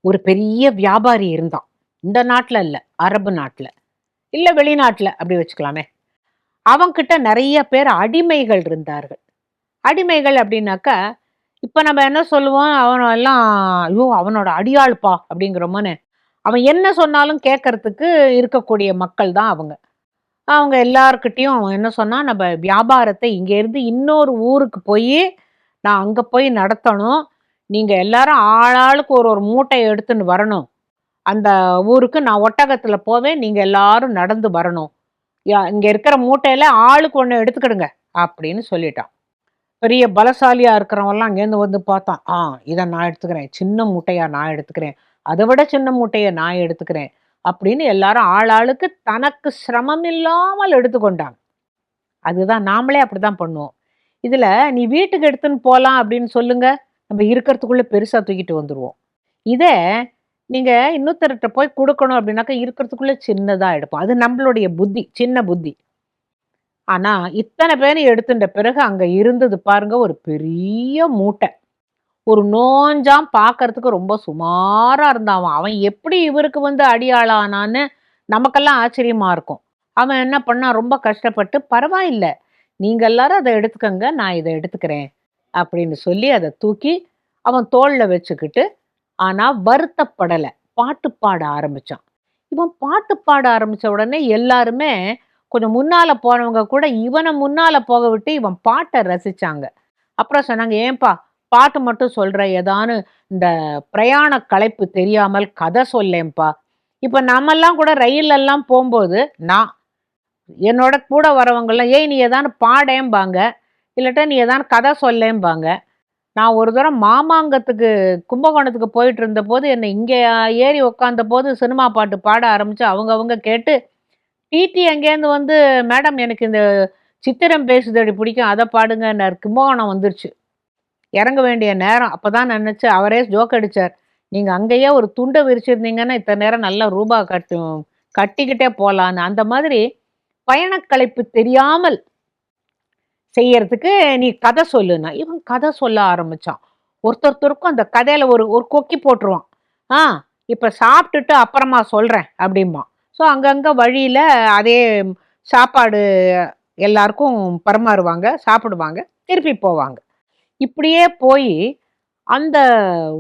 ஒரு பெரிய வியாபாரி இருந்தான். இந்த நாட்டுல இல்ல, அரபு நாட்டுல. இல்ல வெளிநாட்டுல அப்படி வச்சுக்கலாமே. அவன்கிட்ட நெறைய பேர் அடிமைகள் இருந்தார்கள். அடிமைகள் அப்படின்னாக்கா, இப்ப நம்ம என்ன சொல்லுவோம், அவனெல்லாம் ஐயோ! அவனோட அடியாள்ப்பா அப்படிங்கிறோமோன்னு, அவன் என்ன சொன்னாலும் கேட்கறதுக்கு இருக்கக்கூடிய மக்கள் தான் அவங்க. அவங்க எல்லார்கிட்டயும் அவன் என்ன சொன்னான், "நம்ம வியாபாரத்த இங்கேருந்து இன்னொரு ஊருக்கு போயி, நான் அங்க போய் நடத்தணும். நீங்க எல்லாரும் ஆளாளுக்கு ஒரு ஒரு மூட்டைய எடுத்துன்னு வரணும். அந்த ஊருக்கு நான் ஒட்டகத்துல போவேன். நீங்க எல்லாரும் நடந்து வரணும். இங்க இருக்கிற மூட்டையில ஆளுக்கு ஒண்ணு எடுத்துக்கிடுங்க." அப்படின்னு சொல்லிட்டான். பெரிய பலசாலியா இருக்கிறவன்லாம் அங்கேருந்து வந்து பார்த்தான். இத நான் எடுத்துக்கிறேன். சின்ன மூட்டையா நான் எடுத்துக்கிறேன். அத விட சின்ன மூட்டைய நான் எடுத்துக்கிறேன். அப்படின்னு எல்லாரும் ஆளாளுக்கு தனக்கு சிரமம் இல்லாமல் எடுத்துக்கொண்டாங்க. அதுதான் நாமளே அப்படிதான் பண்ணுவோம். இதுல நீ வீட்டுக்கு எடுத்துன்னு போலாம் அப்படின்னு சொல்லுங்க. நம்ம இருக்கிறதுக்குள்ள பெருசா தூக்கிட்டு வந்துருவோம். இதே நீங்க இன்னொருத்தர்ட்ட போய் குடுக்கணும் அப்படின்னாக்கா, இருக்கிறதுக்குள்ள சின்னதா எடுப்போம். அது நம்மளுடைய புத்தி, சின்ன புத்தி. ஆனா, இத்தன பேரையும் எடுத்துட்ட பிறகு அங்க இருந்தது பாருங்க ஒரு பெரிய மூட்டை. ஒரு நோஞ்சான் பார்க்கறதுக்கு ரொம்ப சுமாரா இருந்தான் அவன். அவன் எப்படி இவருக்கு வந்து அடியாளானான்னு நமக்கெல்லாம் ஆச்சரியமா இருக்கும். அவன் என்ன பண்ணான், ரொம்ப கஷ்டப்பட்டு, "பரவாயில்ல, நீங்க எல்லாரும் அத எடுத்துக்கங்க. நான் இத எடுத்துக்கிறேன்." அப்படின்னு சொல்லி அத தூக்கி அவன் தோள்ல வச்சுக்கிட்டு, ஆனா வருத்தப்படல. பாட்டு பாட ஆரம்பிச்சான். இவன் பாட்டு பாட ஆரம்பிச்ச உடனே எல்லாருமே கொஞ்சம் முன்னால போனவங்க கூட இவன முன்னால போக விட்டு இவன் பாட்ட ரசிச்சாங்க. அப்புறம் சொன்னாங்க, "ஏன்பா பாட்டு மட்டும் சொல்ற, ஏதானு இந்த பிரயாண களைப்பு தெரியாமல் கதை சொல்லேன்பா." இப்ப நாமெல்லாம் கூட ரயில்லலாம் போம்போது, நான் என்னோட கூட வரவங்கலாம், "ஏய் நீ ஏதானு பாடேம்பாங்க. இல்லாட்டா நீ ஏதானு கதை சொல்லேம்பாங்க." நான் ஒரு தடவ மாமாங்கத்துக்கு கும்பகோணத்துக்கு போயிட்டு இருந்தபோது, என்ன இங்க ஏறி உட்காந்தபோது சினிமா பாட்டு பாட ஆரம்பிச்சு, அவங்க கேட்டு, டிடி அங்கேருந்து வந்து, "மேடம் எனக்கு இந்த சித்திரம் பேசுதடி பிடிக்கும். அத பாடுங்கன்னாரு." கும்பகோணம் வந்துருச்சு. இறங்க வேண்டிய நேரம். அப்பதான் நினைச்சு அவரே ஜோக் அடிச்சார். "நீங்க அங்கேயே ஒரு துண்ட விரிச்சிருந்தீங்கன்னா, இத்தன நேரம் நல்லா ரூபா கட்டிக்கிட்டே போலான்னு." அந்த மாதிரி பயணக்களைப்பு தெரியாமல் செய்யறதுக்கு நீ கதை சொல்லுன்னா. இவன் கதை சொல்ல ஆரம்பிச்சான். ஒருத்தருக்கும் அந்த கதையில ஒரு ஒரு கொக்கி போட்டுருவான். "ஆ இப்ப சாப்பிட்டுட்டு அப்புறமா சொல்றேன்" அப்படிம்பான். ஸோ அங்கங்க வழியில அதே சாப்பாடு எல்லாருக்கும் பரிமாறுவாங்க, சாப்பிடுவாங்க, திருப்பி போவாங்க. இப்படியே போயி அந்த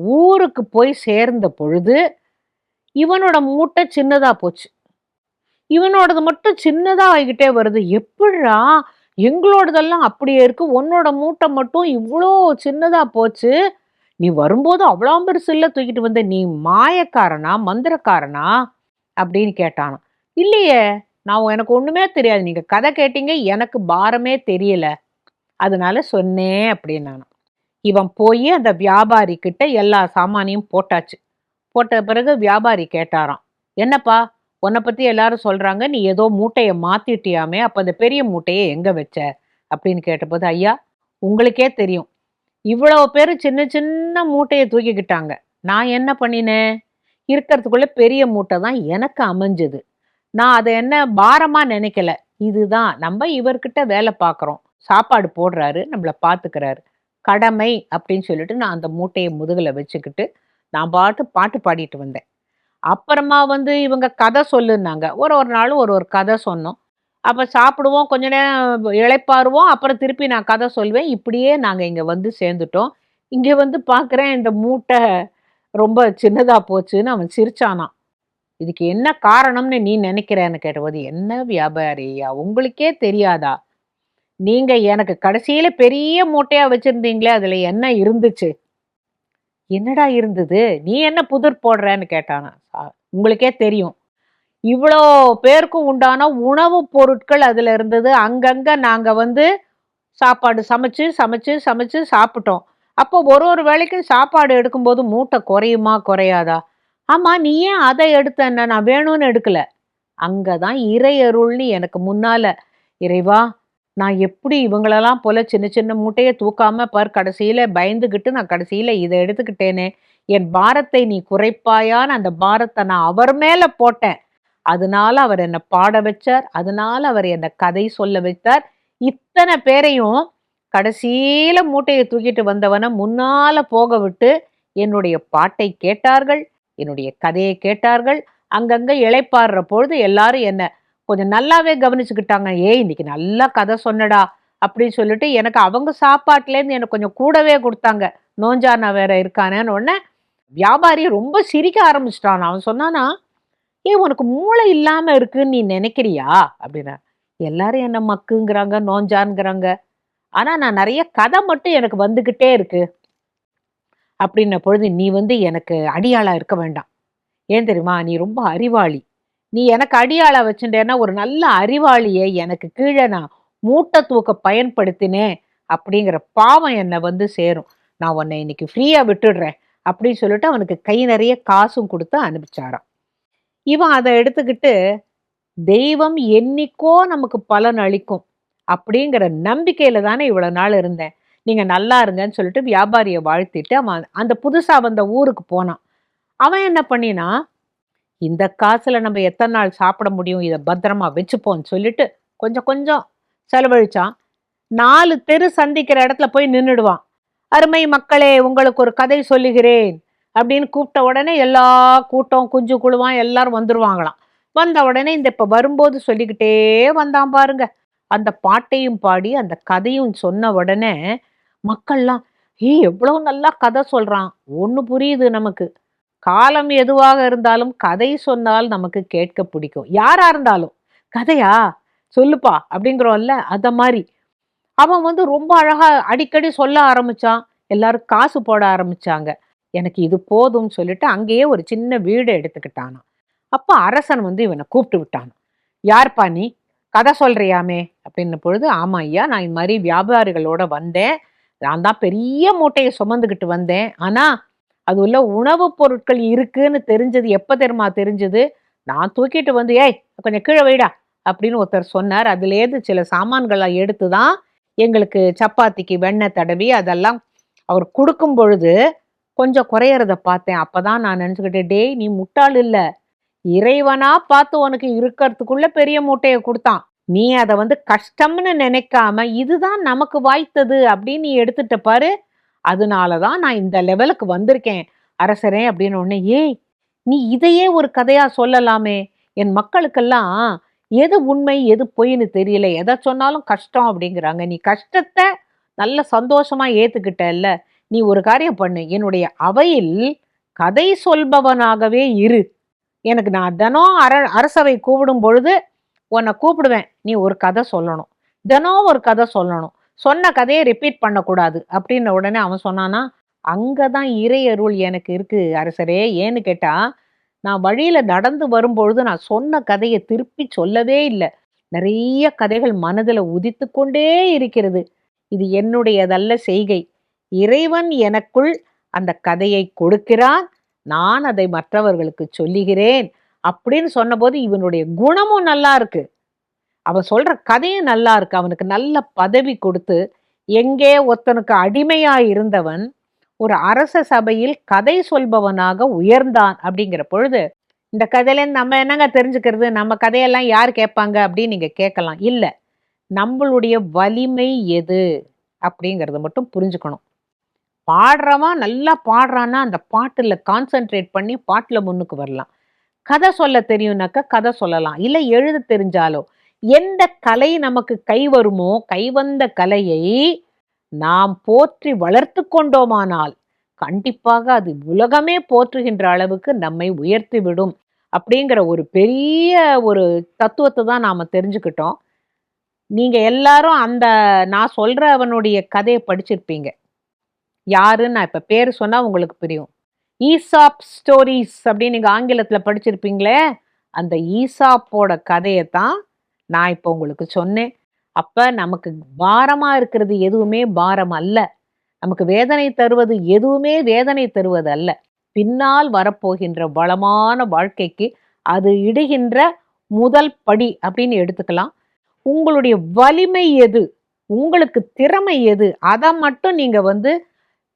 ஊருக்கு போய் சேர்ந்த பொழுது, இவனோட மூட்டை சின்னதா போச்சு. இவனோடது மட்டும் சின்னதா ஆயிக்கிட்டே வருது. "எப்புட்றா? எங்களோடதெல்லாம் அப்படியே இருக்கு. உன்னோட மூட்டை மட்டும் இவ்ளோ சின்னதா போச்சு. நீ வரும்போது அவ்வளோ பெருசுல்ல தூக்கிட்டு வந்த. நீ மாயக்காரனா? மந்திரக்காரனா?" அப்படின்னு கேட்டானாம். "இல்லையே! எனக்கு ஒண்ணுமே தெரியாது. நீங்க கதை கேட்டீங்க. எனக்கு பாரமே தெரியல. அதனால சொன்னேன்" அப்படின்னானாம். இவன் போயி அந்த வியாபாரி கிட்ட எல்லா சாமானையும் போட்டாச்சு. போட்ட பிறகு வியாபாரி கேட்டாராம். "என்னப்பா, உன்னை பத்தி எல்லாரும் சொல்றாங்க. நீ ஏதோ மூட்டைய மாத்திட்டியாமே. அப்ப அந்த பெரிய மூட்டைய எங்க வச்ச?" அப்படின்னு கேட்டபோது, "ஐயா, உங்களுக்கே தெரியும். இவ்வளவு பேரு சின்ன சின்ன மூட்டைய தூக்கிக்கிட்டாங்க. நான் என்ன பண்ணினேன்? இருக்கிறதுக்குள்ள பெரிய மூட்டை தான் எனக்கு அமைஞ்சது. நான் அத என்ன பாரமா நினைக்கல. இதுதான் நம்ம இவர்கிட்ட வேலை பார்க்குறோம். சாப்பாடு போடுறாரு, நம்மள பார்த்துக்கிறாரு. கடமை அப்படின்னு சொல்லிட்டு நான் அந்த மூட்டைய முதுகுல வச்சுக்கிட்டு, நான் பாட்டு பாடிட்டு வந்தேன். அப்புறமா வந்து இவங்க கதை சொல்லுன்னாங்க. ஒரு ஒரு நாளும் ஒரு ஒரு கதை சொன்னோம். அப்ப சாப்பிடுவோம், கொஞ்ச நேரம் இளைப்பாறுவோம். அப்புறம் திருப்பி நான் கதை சொல்வேன். இப்படியே நாங்க இங்க வந்து சேர்ந்துட்டோம். இங்க வந்து பார்க்குறேன் இந்த மூட்டை ரொம்ப சின்னதா போச்சுன்னு அவன் சிரிச்சானாம். "இதுக்கு என்ன காரணம்னு நீ நினைக்கிறேன்னு?" கேட்டபோது, "என்ன வியாபாரி ஐயா, உங்களுக்கே தெரியாதா? நீங்க எனக்கு கடைசியில பெரிய மூட்டையா வச்சிருந்தீங்களே, அதுல என்ன இருந்துச்சு?" "என்னடா இருந்தது? நீ என்ன புதிர் போடுறன்னு?" கேட்டானாம். "உங்களுக்கே தெரியும். இவ்வளோ பேருக்கும் உண்டான உணவுப் பொருட்கள் அதுல இருந்தது. அங்கங்க நாங்க வந்து சாப்பாடு சமைச்சு, சமைச்சு, சமைச்சு சாப்பிட்டோம். அப்போ ஒரு ஒரு வேளைக்கும் சாப்பாடு எடுக்கும்போது மூட்டை குறையுமா? குறையாதா?" "ஆமா, நீ ஏன் அத எடுத்தன்ன? நான் வேணும்னு எடுக்கல." அங்க தான் இறை அருள்னு எனக்கு முன்னால, "இறைவா, நான் எப்படி இவங்களெல்லாம் போல சின்ன சின்ன மூட்டைய தூக்காம பார் கடைசியில பயந்துகிட்டு நான் கடைசியில இத எடுத்துக்கிட்டேனே. என் பாரத்தை நீ குறைப்பாயான்னு அந்த பாரத்த நான் அவர் மேல போட்டேன். அதனால அவர் என்ன பாட வச்சார். அதனால அவர் என்ன கதை சொல்ல வைத்தார். இத்தன பேரையும் கடைசியில மூட்டைய தூக்கிட்டு வந்தவன முன்னால போக விட்டு என்னுடைய பாட்டை கேட்டார்கள். என்னுடைய கதையை கேட்டார்கள். அங்கங்க இளைப்பாறுற பொழுது எல்லாரும் என்ன கொஞ்சம் நல்லாவே கவனிச்சுக்கிட்டாங்க. "ஏய் இன்னைக்கு நல்லா கதை சொன்னடா" அப்படின்னு சொல்லிட்டு எனக்கு அவங்க சாப்பாட்டுலேருந்து எனக்கு கொஞ்சம் கூடவே குடுத்தாங்க. நோஞ்சானா வேற இருக்கானேன்னு உடனே வியாபாரி ரொம்ப சிரிக்க ஆரம்பிச்சுட்டான். அவன் சொன்னானா, "ஏய் உனக்கு மூளை இல்லாம இருக்குன்னு நீ நினைக்கிறியா?" அப்படின்னா. எல்லாரும் என்ன மக்குங்கிறாங்க, நோஞ்சான்ங்கிறாங்க. ஆனா நான் நெறைய கதை மட்டும் எனக்கு வந்துகிட்டே இருக்கு. அப்படின்ன பொழுது, "நீ வந்து எனக்கு அடியாளா இருக்க வேண்டாம். ஏன் தெரியுமா? நீ ரொம்ப அறிவாளி. நீ எனக்கு அடியாளா வச்சுட்டேன்னா, ஒரு நல்ல அறிவாளிய எனக்கு கீழ நான் மூட்டை தூக்க பயன்படுத்தினேன் அப்படிங்கிற பாவம் என்ன வந்து சேரும். நான் உன்னை இன்னைக்கு ஃப்ரீயா விட்டுடுறேன்." அப்படின்னு சொல்லிட்டு அவனுக்கு கை நெறைய காசும் குடுத்து அனுப்பிச்சாராம். இவன் அத எடுத்துக்கிட்டு, தெய்வம் என்னைக்கோ நமக்கு பலன் அளிக்கும் அப்படிங்கிற நம்பிக்கையில தானே இவ்வளவு நாள் இருந்தேன். நீங்க நல்லா இருங்கன்னு சொல்லிட்டு வியாபாரிய வாழ்த்திட்டு அவன் அந்த புதுசா வந்த ஊருக்கு போனான். அவன் என்ன பண்ணினான், இந்த காசுல நம்ம எத்தன நாள் சாப்பிட முடியும்? இத பத்திரமா வச்சுப்போம்ன்னு சொல்லிட்டு கொஞ்சம் கொஞ்சம் செலவழிச்சான். 4 தெரு சந்திக்கிற இடத்துல போய் நின்னுடுவான். "அருமை மக்களே, உங்களுக்கு ஒரு கதை சொல்லுகிறேன்" அப்படின்னு கூப்பிட்ட உடனே எல்லா கூட்டம், குஞ்சு குழுவான் எல்லாரும் வந்துருவாங்களாம். வந்த உடனே இந்த இப்ப வரும்போது சொல்லிக்கிட்டே வந்தான் பாருங்க. அந்த பாட்டையும் பாடி, அந்த கதையும் சொன்ன உடனே மக்கள்லாம், "ஏய் எவ்வளவு நல்லா கதை சொல்றான். ஒண்ணு புரியுது நமக்கு. காலம் எதுவாக இருந்தாலும் கதை சொன்னால் நமக்கு கேட்க பிடிக்கும். யாரா இருந்தாலும். கதையா? சொல்லுப்பா" அப்படிங்கிறோம்ல, அத மாரி. அவன் வந்து ரொம்ப அழகா அடிக்கடி சொல்ல ஆரம்பிச்சான். எல்லாரும் காசு போட ஆரம்பிச்சாங்க. எனக்கு இது போதும்னு சொல்லிட்டு அங்கேயே ஒரு சின்ன வீடு எடுத்துக்கிட்டானாம். அப்ப அரசன் வந்து இவன கூப்பிட்டு விட்டானாம். "யார்ப்பா நீ? கதை சொல்றியாமே?" அப்படின்ன பொழுது, "ஆமா ஐயா, நான் இந்த மாரி வியாபாரிகளோட வந்தேன். நான் தான் பெரிய மூட்டைய சுமந்துகிட்டு வந்தேன். ஆனா, அது உள்ள உணவுப் பொருட்கள் இருக்குன்னு தெரிஞ்சது எப்ப தெரியுமா தெரிஞ்சது? நான் தூக்கிட்டு வந்து, 'ஏய் கொஞ்சம் கீழ வைடா' அப்படின்னு ஒருத்தர் சொன்னார். அதுலேருந்து சில சாமான்கள எடுத்து தான் எங்களுக்கு சப்பாத்திக்கு வெண்ணெய் தடவி அதெல்லாம் அவர் குடுக்கும் பொழுது கொஞ்சம் குறையறத பார்த்தேன். அப்பதான் நான் நினைச்சுக்கிட்டேன், டேய் நீ முட்டாள் இல்ல. இறைவனா பார்த்து உனக்கு இருக்கறதுக்குள்ள பெரிய மூட்டைய குடுத்தான். நீ அத வந்து கஷ்டம்னு நினைக்காம, இதுதான் நமக்கு வாய்த்தது அப்படின்னு நீ எடுத்துட்ட பாரு. அதனால தான் நான் இந்த லெவலுக்கு வந்திருக்கேன் அரசரே அப்படின்னு உடனே, ஏய் நீ இதையே ஒரு கதையா சொல்லலாமே. என் மக்களுக்கெல்லாம் எது உண்மை, எது பொய்ன்னு தெரியல. எத சொன்னாலும் கஷ்டம் அப்படிங்கிறாங்க. நீ கஷ்டத்த நல்ல சந்தோஷமா ஏத்துக்கிட்டல்ல. நீ ஒரு காரியம் பண்ணு. என்னுடைய அவையில் கதை சொல்பவனாகவே இரு. எனக்கு நான் தினம் அரசவை கூப்பிடும் பொழுது உன்னை கூப்பிடுவேன். நீ ஒரு கதை சொல்லணும். தினம் ஒரு கதை சொல்லணும். சொன்ன கதையை ரிப்பீட் பண்ணக்கூடாது. அப்படின்ன உடனே அவன் சொன்னானா, அங்க தான் இறை அருள் எனக்கு இருக்கு அரசரே. ஏன்னு கேட்டா, நான் வழியில நடந்து வரும்பொழுது நான் சொன்ன கதைய திருப்பி சொல்லவே இல்ல. நெறைய கதைகள் மனதுல உதித்துக் கொண்டே இருக்கிறது. இது என்னுடையதல்ல செய்கை. இறைவன் எனக்குள் அந்த கதையை கொடுக்கிறான். நான் அதை மற்றவர்களுக்கு சொல்லுகிறேன். அப்படின்னு சொன்னபோது இவனுடைய குணமும் நல்லா இருக்கு. அவன் சொல்ற கதையும் நல்லா இருக்கு. அவனுக்கு நல்ல பதவி கொடுத்து, எங்கே ஒருத்தனுக்கு அடிமையா இருந்தவன், ஒரு அரச சபையில் கதை சொல்பவனாக உயர்ந்தான் அப்படிங்கிற பொழுது, இந்த கதையிலேருந்து நம்ம என்னங்க தெரிஞ்சுக்கிறது? நம்ம கதையெல்லாம் யார் கேட்பாங்க அப்படின்னு நீங்க கேட்கலாம். இல்ல. நம்மளுடைய வலிமை எது? அப்படிங்கிறத மட்டும் புரிஞ்சுக்கணும். பாடுறவன் நல்லா பாடுறான்னா, அந்த பாட்டுல கான்சன்ட்ரேட் பண்ணி பாட்டுல முன்னுக்கு வரலாம். கதை சொல்ல தெரியும்னாக்கா கதை சொல்லலாம். இல்ல எழுத தெரிஞ்சாலோ, எந்த கலை நமக்கு கை வருமோ, கைவந்த கலையை நாம் போற்றி வளர்த்து கொண்டோமானால், கண்டிப்பாக அது உலகமே போற்றுகின்ற அளவுக்கு நம்மை உயர்த்தி விடும். அப்படிங்கிற ஒரு பெரிய ஒரு தத்துவத்த தான் நாம தெரிஞ்சுக்கிட்டோம். நீங்க எல்லாரும் அந்த நான் சொல்றவனுடைய கதைய படிச்சிருப்பீங்க. யாருன்னு நான் இப்ப பேரு சொன்னா உங்களுக்கு புரியும். ஈசாப் ஸ்டோரீஸ் அப்படின்னு நீங்க ஆங்கிலத்துல படிச்சிருப்பீங்களே, அந்த ஈசாப்போட கதைய தான் நான் இப்ப உங்களுக்கு சொன்னேன். அப்ப நமக்கு பாரமா இருக்கிறது எதுவுமே பாரம் அல்ல. நமக்கு வேதனை தருவது எதுவுமே வேதனை தருவது அல்ல. பின்னால் வரப்போகின்ற வளமான வாழ்க்கைக்கு அது இடுகின்ற முதல் படி அப்படின்னு எடுத்துக்கலாம். உங்களுடைய வலிமை எது? உங்களுக்கு திறமை எது? அத மட்டும் நீங்க வந்து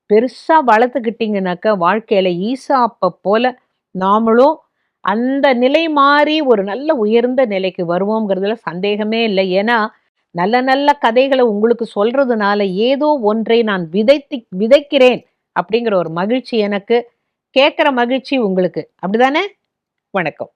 பெருசா வளர்த்துக்கிட்டீங்கனாக்கா, வாழ்க்கையில ஈசாப்ப போல நாமளும் அந்த நிலை மாறி ஒரு நல்ல உயர்ந்த நிலைக்கு வருவோங்கிறதுல சந்தேகமே இல்ல. ஏன்னா, நல்ல நல்ல கதைகள உங்களுக்கு சொல்றதுனால, ஏதோ ஒன்றை நான் விதைக்கிறேன் அப்படிங்கிற ஒரு மகிழ்ச்சி எனக்கு. கேட்குற மகிழ்ச்சி உங்களுக்கு. அப்படிதானே? வணக்கம்.